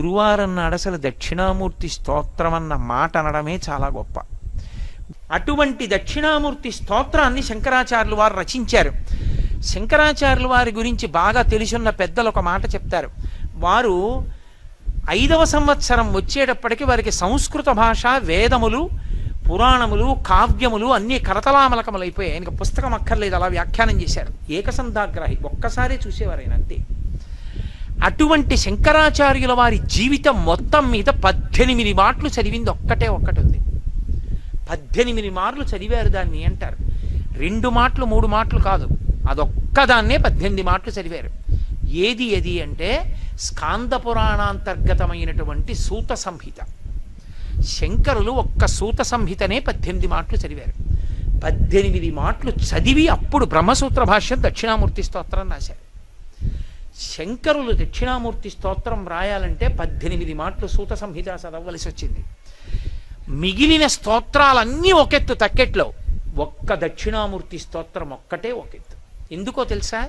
గురువారం నాడు అసలు దక్షిణామూర్తి స్తోత్రం అన్న మాట అనడమే చాలా గొప్ప. అటువంటి దక్షిణామూర్తి స్తోత్రాన్ని శంకరాచార్యులు వారు రచించారు. శంకరాచార్యుల వారి గురించి బాగా తెలుసున్న పెద్దలు ఒక మాట చెప్తారు. వారు 5వ సంవత్సరం వచ్చేటప్పటికి వారికి సంస్కృత భాష, వేదములు, పురాణములు, కావ్యములు అన్నీ కరతలామలకములైపోయాయి. ఆయనకు పుస్తకం అక్కర్లేదు, అలా వ్యాఖ్యానం చేశారు. ఏకసంధాగ్రాహి, ఒక్కసారే చూసేవారు ఆయన, అంతే. అటువంటి శంకరాచార్యుల వారి జీవితం మొత్తం మీద 18 మాటలు చదివింది ఒక్కటి ఉంది. 18 మార్లు చదివారు దాన్ని అంటారు. 2 మాటలు 3 మాటలు కాదు, అదొక్కదాన్నే 18 మాటలు చదివారు. ఏది అంటే స్కాంద పురాణాంతర్గతమైనటువంటి సూత సంహిత. శంకరులు ఒక్క సూత సంహితనే 18 మాటలు చదివారు. 18 మాటలు చదివి అప్పుడు బ్రహ్మసూత్ర భాష్యం దక్షిణామూర్తి స్తోత్రం రాశారు. శంకరులు దక్షిణామూర్తి స్తోత్రం రాయాలంటే 18 మాటలు సూత సంహిత చదవలసి వచ్చింది. మిగిలిన స్తోత్రాలన్నీ ఒకెత్తు తక్కెట్లో, ఒక్క దక్షిణామూర్తి స్తోత్రం ఒక్కటే ఒకెత్తు. ఎందుకో తెలుసా?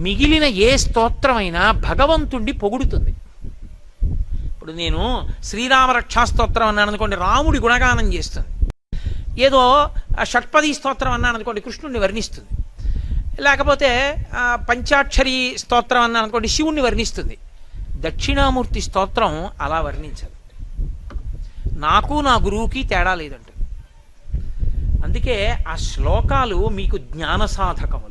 మిగిలిన ఏ స్తోత్రమైనా భగవంతుణ్ణి పొగుడుతుంది. ఇప్పుడు నేను శ్రీరామరక్షాస్తోత్రం అన్నాను అనుకోండి, రాముడి గుణగానం చేస్తుంది. ఏదో షట్పదీ స్తోత్రం అన్నాను అనుకోండి, కృష్ణుడిని వర్ణిస్తుంది. లేకపోతే పంచాక్షరి స్తోత్రం అన్నాను అనుకోండి, శివుణ్ణి వర్ణిస్తుంది. దక్షిణామూర్తి స్తోత్రం అలా వర్ణించదు. నాకు నా గురువుకి తేడా లేదంట. అందుకే ఆ శ్లోకాలు మీకు జ్ఞాన సాధకములు.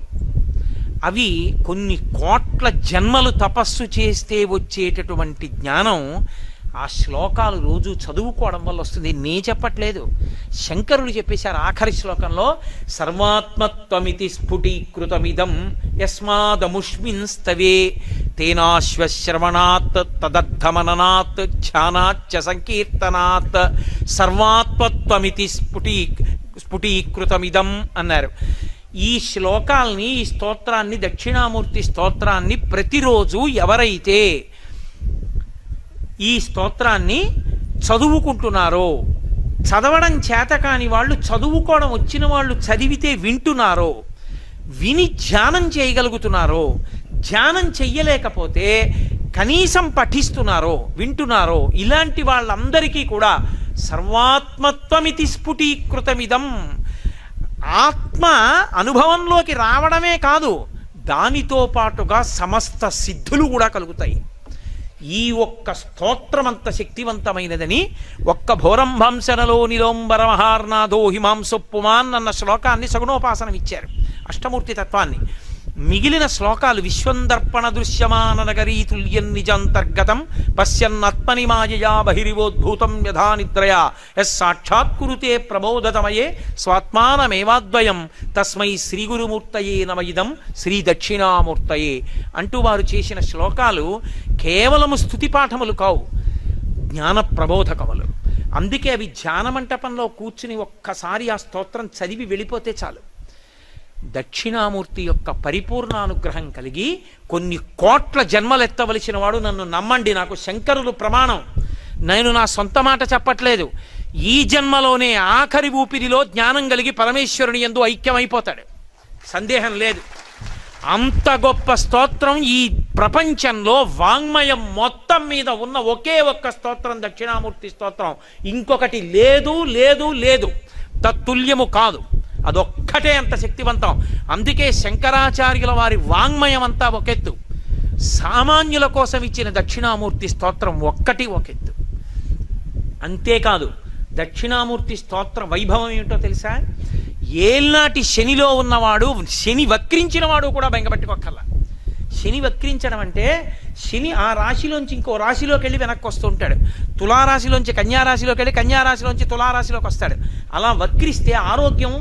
అవి కొన్ని కోట్ల జన్మలు తపస్సు చేస్తే వచ్చేటటువంటి జ్ఞానం ఆ శ్లోకాలు రోజు చదువుకోవడం వల్ల వస్తుంది. నే చెప్పట్లేదు, శంకరులు చెప్పేశారు ఆఖరి శ్లోకంలో. సర్వాత్మత్వమితి స్ఫుటీకృతమిదం యస్మాదముష్మిన్ స్తవే తేనాశ్వశ్రవణాత్ తదర్థమననాత్ ధ్యానాచ్చ సంకీర్తనాత్ సర్వాత్మత్వమితి స్ఫుటీకృతమిదం అన్నారు. ఈ శ్లోకాల్ని, ఈ స్తోత్రాన్ని, దక్షిణామూర్తి స్తోత్రాన్ని ప్రతిరోజు ఎవరైతే ఈ స్తోత్రాన్ని చదువుకుంటున్నారో, చదవడం చేత కాని వాళ్ళు, చదువుకోవడం వచ్చిన వాళ్ళు చదివితే వింటున్నారో, విని ధ్యానం చేయగలుగుతున్నారో, ధ్యానం చెయ్యలేకపోతే కనీసం పఠిస్తున్నారో, వింటున్నారో, ఇలాంటి వాళ్ళందరికీ కూడా సర్వాత్మత్వమితి స్ఫుటీకృతమిదం, ఆత్మ అనుభవంలోకి రావడమే కాదు, దానితో పాటుగా సమస్త సిద్ధులు కూడా కలుగుతాయి. ఈ ఒక్క స్తోత్రం అంత శక్తివంతమైనదని ఒక్క భోరంభంశనలో నిలోంబరమహార్నాథో హిమాంసొప్పుమాన్ అన్న శ్లోకాన్ని సగుణోపాసనం ఇచ్చారు, అష్టమూర్తి తత్వాన్ని. మిగిలిన శ్లోకాలు విశ్వందర్పణ దృశ్యమాన నగరీ తుల్యం నిజాంతర్గతం పశ్యన్నాత్మని మాయయా బహిరివోద్భూతం యథా నిద్రయా యస్సాక్షాత్కురుతే ప్రబోధతమయే స్వాత్మానమేవాద్వయం తస్మై శ్రీ గురుమూర్తయే నమయిదం శ్రీ దక్షిణామూర్తయే అంటూ వారు చేసిన శ్లోకాలు కేవలము స్తుతిపాఠములు కావు, జ్ఞాన ప్రబోధకములు. అందుకే అవి ధ్యాన మంటపంలో కూర్చుని ఒక్కసారి ఆ స్తోత్రం చదివి వెళ్ళిపోతే చాలు. దక్షిణామూర్తి యొక్క పరిపూర్ణానుగ్రహం కలిగి కొన్ని కోట్ల జన్మలెత్తవలసిన వాడు, నన్ను నమ్మండి, నాకు శంకరులు ప్రమాణం, నేను నా సొంత మాట చెప్పట్లేదు, ఈ జన్మలోనే ఆఖరి ఊపిరిలో జ్ఞానం కలిగి పరమేశ్వరుని యందు ఐక్యమైపోతాడు, సందేహం లేదు. అంత గొప్ప స్తోత్రం ఈ ప్రపంచంలో వాంగ్మయం మొత్తం మీద ఉన్న ఒకే ఒక్క స్తోత్రం దక్షిణామూర్తి స్తోత్రం. ఇంకొకటి లేదు లేదు లేదు, తత్తుల్యము కాదు, అదొక్కటే అంత శక్తివంతం. అందుకే శంకరాచార్యుల వారి వాంగ్మయం అంతా ఒకెత్తు, సామాన్యుల కోసం ఇచ్చిన దక్షిణామూర్తి స్తోత్రం ఒక్కటి ఒకెత్తు. అంతేకాదు, దక్షిణామూర్తి స్తోత్ర వైభవం ఏమిటో తెలుసా? ఏల్నాటి శనిలో ఉన్నవాడు, శని వక్రించినవాడు కూడా బెంగపెట్టుకోక్కర్లా. శని వక్రించడం అంటే శని ఆ రాశిలోంచి ఇంకో రాశిలోకి వెళ్ళి వెనక్కి వస్తూ ఉంటాడు. తులారాశిలోంచి కన్యారాశిలోకి వెళ్ళి కన్యారాశిలోంచి తులారాశిలోకి వస్తాడు. అలా వక్రిస్తే ఆరోగ్యం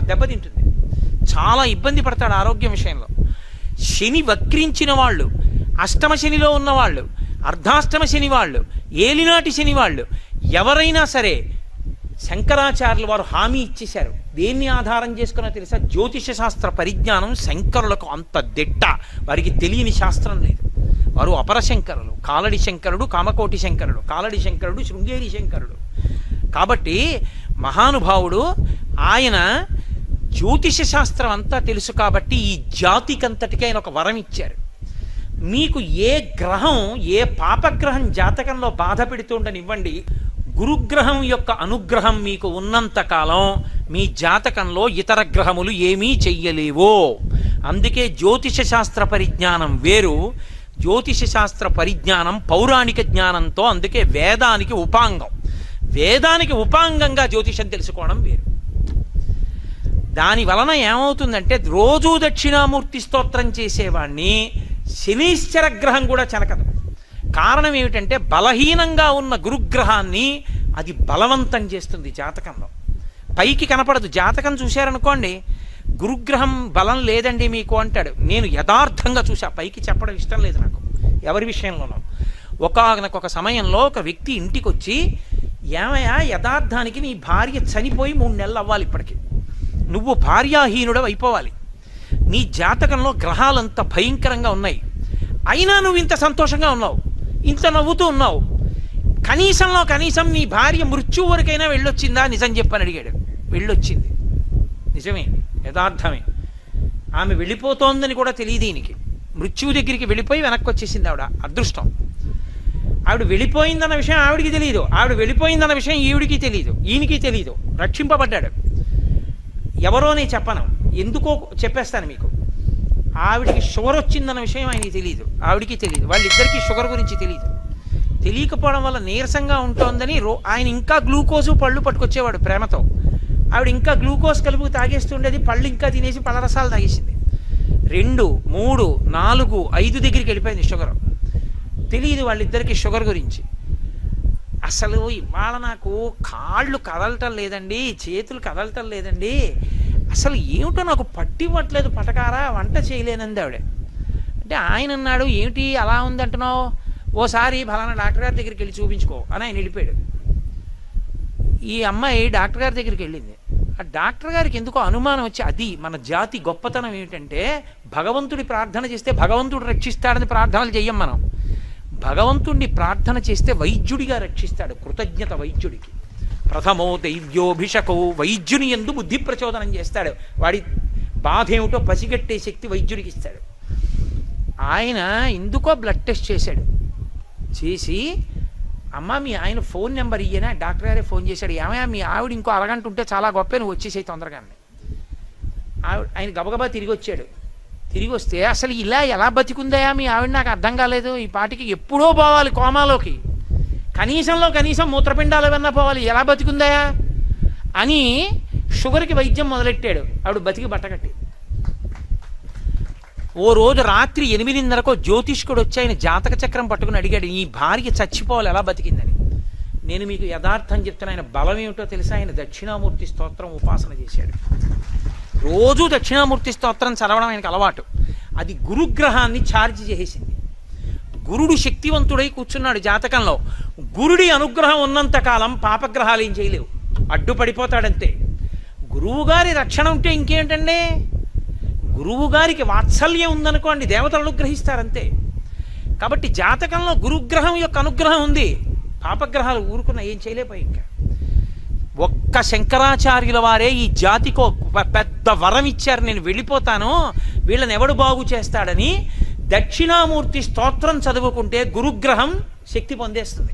దెబ్బతింటుంది, చాలా ఇబ్బంది పడతాడు ఆరోగ్యం విషయంలో. శని వక్రించిన వాళ్ళు, అష్టమ శనిలో ఉన్నవాళ్ళు, అర్ధాష్టమ శని వాళ్ళు, ఏలినాటి శని వాళ్ళు ఎవరైనా సరే శంకరాచార్యులు వారు హామీ ఇచ్చేశారు. దేన్ని ఆధారం చేసుకున్నా తెలుసా? జ్యోతిష శాస్త్ర పరిజ్ఞానం శంకరులకు అంత దిట్ట, వారికి తెలియని శాస్త్రం లేదు. వారు అపర శంకరులు, కాలడి శంకరుడు, కామకోటి శంకరుడు, కాలడి శంకరుడు, శృంగేరి శంకరుడు. కాబట్టి మహానుభావుడు ఆయన జ్యోతిష శాస్త్రం అంతా తెలుసు కాబట్టి ఈ జాతికంతటికి ఆయన ఒక వరం ఇచ్చారు. మీకు ఏ గ్రహం ఏ పాపగ్రహం జాతకంలో బాధ పెడుతుండనివ్వండి, గురుగ్రహం యొక్క అనుగ్రహం మీకు ఉన్నంత కాలం మీ జాతకంలో ఇతర గ్రహములు ఏమీ చెయ్యలేవో. అందుకే జ్యోతిష శాస్త్ర పరిజ్ఞానం వేరు, జ్యోతిష శాస్త్ర పరిజ్ఞానం పౌరాణిక జ్ఞానంతో, అందుకే వేదానికి ఉపాంగం. వేదానికి ఉపాంగంగా జ్యోతిషం తెలుసుకోవడం వేరు. దాని వలన ఏమవుతుందంటే రోజూ దక్షిణామూర్తి స్తోత్రం చేసేవాణ్ణి శనీశ్వర గ్రహం కూడా చెనకదు. కారణం ఏమిటంటే బలహీనంగా ఉన్న గురుగ్రహాన్ని అది బలవంతం చేస్తుంది జాతకంలో. పైకి కనపడదు. జాతకం చూశారనుకోండి, గురుగ్రహం బలం లేదండి మీకు అంటాడు. నేను యథార్థంగా చూసా, పైకి చెప్పడం ఇష్టం లేదు నాకు ఎవరి విషయంలోనూ. ఒక సమయంలో ఒక వ్యక్తి ఇంటికి వచ్చి, ఏమయ్యా యథార్థానికి నీ భార్య చనిపోయి 3 నెలలు అవ్వాలి, ఇప్పటికి నువ్వు భార్యాహీనుడు అయిపోవాలి, నీ జాతకంలో గ్రహాలంత భయంకరంగా ఉన్నాయి, అయినా నువ్వు ఇంత సంతోషంగా ఉన్నావు, ఇంత నవ్వుతూ ఉన్నావు, కనీసం నీ భార్య మృత్యు వరకైనా వెళ్ళొచ్చిందా? నిజం చెప్పని అడిగాడు. వెళ్ళొచ్చింది, నిజమే, యథార్థమే. ఆమె వెళ్ళిపోతోందని కూడా తెలియదు ఈయనకి. మృత్యువు దగ్గరికి వెళ్ళిపోయి వెనక్కి వచ్చేసింది ఆవిడ. అదృష్టం. ఆవిడ వెళ్ళిపోయిందన్న విషయం ఆవిడికి తెలియదు, ఆవిడ వెళ్ళిపోయిందన్న విషయం ఈవిడికి తెలియదు, ఈయనకి తెలియదు. రక్షింపబడ్డాడు. ఎవరో నేను చెప్పను, ఎందుకో చెప్పేస్తాను మీకు. ఆవిడికి షుగర్ వచ్చిందన్న విషయం ఆయనకి తెలియదు, ఆవిడికి తెలియదు, వాళ్ళిద్దరికీ షుగర్ గురించి తెలియదు. తెలియకపోవడం వల్ల నీరసంగా ఉంటోందని ఆయన ఇంకా గ్లూకోజు పళ్ళు పట్టుకొచ్చేవాడు ప్రేమతో. ఆవిడ ఇంకా గ్లూకోజ్ కలుపు తాగేస్తుండేది, పళ్ళు ఇంకా తినేసి పళ్ళ రసాలు తాగేసింది. 2, 3, 4, 5 దగ్గరికి వెళ్ళిపోయింది షుగర్. తెలియదు వాళ్ళిద్దరికీ షుగర్ గురించి. అసలు ఇవాళ నాకు కాళ్ళు కదలటం లేదండి, చేతులు కదలటం లేదండి, అసలు ఏమిటో నాకు పట్టివ్వట్లేదు, పటకారా వంట చేయలేనంది ఆవిడ. అంటే ఆయన అన్నాడు, ఏమిటి అలా ఉంది అంటున్నావు, ఓసారి ఫలానా డాక్టర్ గారి దగ్గరికి వెళ్ళి చూపించుకో అని ఆయన వెళ్ళిపోయాడు. ఈ అమ్మాయి డాక్టర్ గారి దగ్గరికి వెళ్ళింది. ఆ డాక్టర్ గారికి ఎందుకో అనుమానం వచ్చి, అది మన జాతి గొప్పతనం ఏమిటంటే భగవంతుడి ప్రార్థన చేస్తే భగవంతుడు రక్షిస్తాడని ప్రార్థనలు చెయ్యం మనం. భగవంతుడిని ప్రార్థన చేస్తే వైద్యుడిగా రక్షిస్తాడు. కృతజ్ఞత వైద్యుడికి. ప్రథమో దైవ్యోభిషకో, వైద్యుని యందు బుద్ధి ప్రచోదనం చేస్తాడు. వాడి బాధ ఏమిటో పసిగట్టే శక్తి వైద్యుడికి ఇస్తాడు. ఆయన ఎందుకో బ్లడ్ టెస్ట్ చేశాడు. చేసి, అమ్మ మీ ఆయన ఫోన్ నెంబర్ ఇయ్యనా? డాక్టర్ గారే ఫోన్ చేశాడు. ఏమయ్యా మీ ఆవిడ ఇంకో అరగంట ఉంటే చాలా గొప్ప, నువ్వు వచ్చేసాయి తొందరగానే. ఆయన గబగబా తిరిగి వచ్చాడు. తిరిగి వస్తే, అసలు ఇలా ఎలా బతికుందయా మీ ఆవిడ నాకు అర్థం కాలేదు, ఈ పాటికి ఎప్పుడో పోవాలి కోమాలోకి, కనీసం మూత్రపిండాలు ఏమన్నా పోవాలి, ఎలా బతికుందయా అని షుగర్కి వైద్యం మొదలెట్టాడు. ఆవిడ బతికి బట్టకట్టి. ఓ రోజు రాత్రి 8:30కో జ్యోతిష్కుడు వచ్చి ఆయన జాతక చక్రం పట్టుకుని అడిగాడు, ఈ భార్య చచ్చిపోవాలి ఎలా బతికిందని. నేను మీకు యథార్థం చెప్తాను, ఆయన బలం ఏమిటో తెలుసా? ఆయన దక్షిణామూర్తి స్తోత్రం ఉపాసన చేశాడు. రోజు దక్షిణామూర్తి స్తోత్రం చదవడం ఆయనకు అలవాటు. అది గురుగ్రహాన్ని ఛార్జ్ చేసేసింది. గురుడు శక్తివంతుడై కూర్చున్నాడు జాతకంలో. గురుడి అనుగ్రహం ఉన్నంతకాలం పాపగ్రహాలు ఏం చేయలేవు, అడ్డుపడిపోతాడంతే. గురువుగారి రక్షణ ఉంటే ఇంకేంటండి, గురువు గారికి వాత్సల్యం ఉందనుకోండి, దేవతలు అనుగ్రహిస్తారంతే. కాబట్టి జాతకంలో గురుగ్రహం యొక్క అనుగ్రహం ఉంది, పాపగ్రహాలు ఊరుకున్న ఏం చేయలేపోయి. ఇంకా ఒక్క శంకరాచార్యుల వారే ఈ జాతికో పెద్ద వరం ఇచ్చారు, నేను వెళ్ళిపోతాను, వీళ్ళని ఎవడు బాగు చేస్తాడని. దక్షిణామూర్తి స్తోత్రం చదువుకుంటే గురుగ్రహం శక్తి పొందేస్తుంది.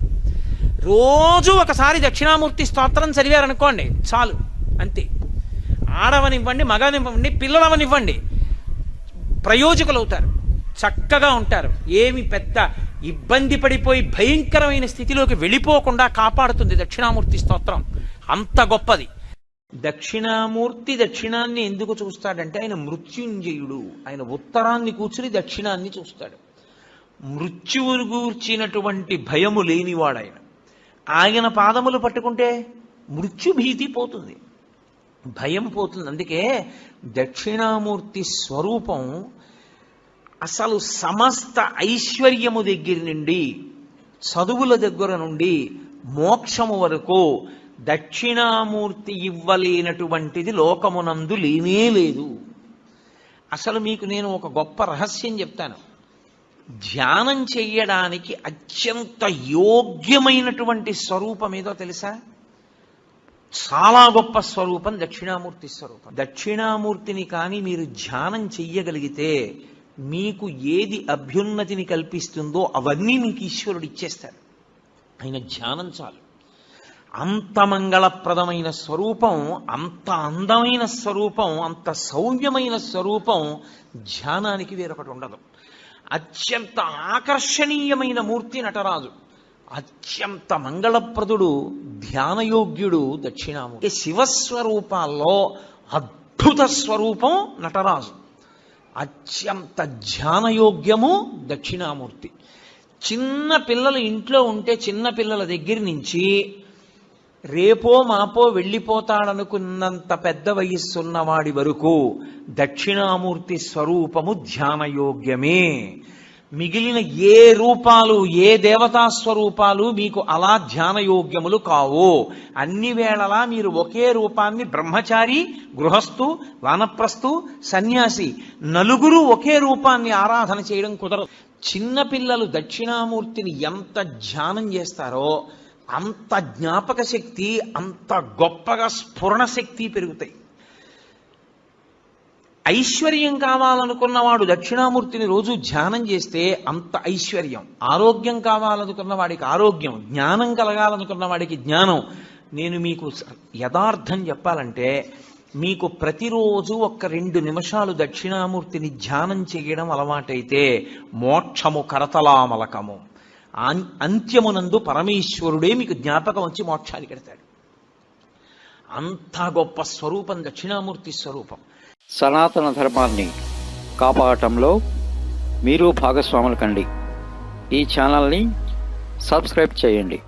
రోజు ఒకసారి దక్షిణామూర్తి స్తోత్రం చదివారనుకోండి చాలు, అంతే. ఆడవనివ్వండి, మగనివ్వండి, పిల్లలవనివ్వండి, ప్రయోజకులు అవుతారు, చక్కగా ఉంటారు. ఏమి పెద్ద ఇబ్బంది పడిపోయి భయంకరమైన స్థితిలోకి వెళ్ళిపోకుండా కాపాడుతుంది దక్షిణామూర్తి స్తోత్రం. అంత గొప్పది. దక్షిణామూర్తి దక్షిణాన్ని ఎందుకు చూస్తాడంటే ఆయన మృత్యుంజయుడు. ఆయన ఉత్తరాన్ని కూర్చుని దక్షిణాన్ని చూస్తాడు. మృత్యువును గూర్చినటువంటి భయము లేనివాడాయన. ఆయన పాదములు పట్టుకుంటే మృత్యుభీతి పోతుంది, భయం పోతుంది. అందుకే దక్షిణామూర్తి స్వరూపం అసలు సమస్త ఐశ్వర్యము దగ్గర నుండి, చదువుల దగ్గర నుండి, మోక్షము వరకు దక్షిణామూర్తి ఇవ్వలేనటువంటిది లోకమునందు లేనే లేదు. అసలు మీకు నేను ఒక గొప్ప రహస్యం చెప్తాను. ధ్యానం చెయ్యడానికి అత్యంత యోగ్యమైనటువంటి స్వరూపం ఏదో తెలుసా? చాలా గొప్ప స్వరూపం దక్షిణామూర్తి స్వరూపం. దక్షిణామూర్తిని కానీ మీరు ధ్యానం చెయ్యగలిగితే మీకు ఏది అభ్యున్నతిని కల్పిస్తుందో అవన్నీ మీకు ఈశ్వరుడు ఇచ్చేస్తాడు. ఆయన ధ్యానం చాలు. అంత మంగళప్రదమైన స్వరూపం, అంత అందమైన స్వరూపం, అంత సౌమ్యమైన స్వరూపం ధ్యానానికి వేరొకటి ఉండదు. అత్యంత ఆకర్షణీయమైన మూర్తి నటరాజు. అత్యంత మంగళప్రదుడు, ధ్యానయోగ్యుడు దక్షిణామూర్తి. శివస్వరూపాల్లో అద్భుత స్వరూపం నటరాజు. అత్యంత ధ్యానయోగ్యము దక్షిణామూర్తి. చిన్న పిల్లలు ఇంట్లో ఉంటే చిన్న పిల్లల దగ్గర నుంచి రేపో మాపో వెళ్ళిపోతాడనుకున్నంత పెద్ద వయస్సున్నవాడి వరకు దక్షిణామూర్తి స్వరూపము ధ్యానయోగ్యమే. మిగిలిన ఏ రూపాలు, ఏ దేవతా స్వరూపాలు మీకు అలా ధ్యానయోగ్యములు కావు. అన్ని వేళలా మీరు ఒకే రూపాన్ని, బ్రహ్మచారి, గృహస్థు, వానప్రస్థు, సన్యాసి, నలుగురు ఒకే రూపాన్ని ఆరాధన చేయడం కుదరదు. చిన్నపిల్లలు దక్షిణామూర్తిని ఎంత ధ్యానం చేస్తారో అంత జ్ఞాపక శక్తి, అంత గొప్పగా స్ఫురణ శక్తి పెరుగుతాయి. ఐశ్వర్యం కావాలనుకున్నవాడు దక్షిణామూర్తిని రోజు ధ్యానం చేస్తే అంత ఐశ్వర్యం. ఆరోగ్యం కావాలనుకున్న వాడికి ఆరోగ్యం, జ్ఞానం కలగాలనుకున్న వాడికి జ్ఞానం. నేను మీకు యథార్థం చెప్పాలంటే, మీకు ప్రతిరోజు 1-2 నిమిషాలు దక్షిణామూర్తిని ధ్యానం చేయడం అలవాటైతే మోక్షము కరతలామలకము. అంత్యమునందు పరమేశ్వరుడే మీకు జ్ఞాపకం వచ్చి మోక్షానికి ఎడతాడు. అంత గొప్ప స్వరూపం దక్షిణామూర్తి స్వరూపం. సనాతన ధర్మాన్ని కాపాడటంలో మీరు భాగస్వాములు కండి. ఈ ఛానల్ని సబ్స్క్రైబ్ చేయండి.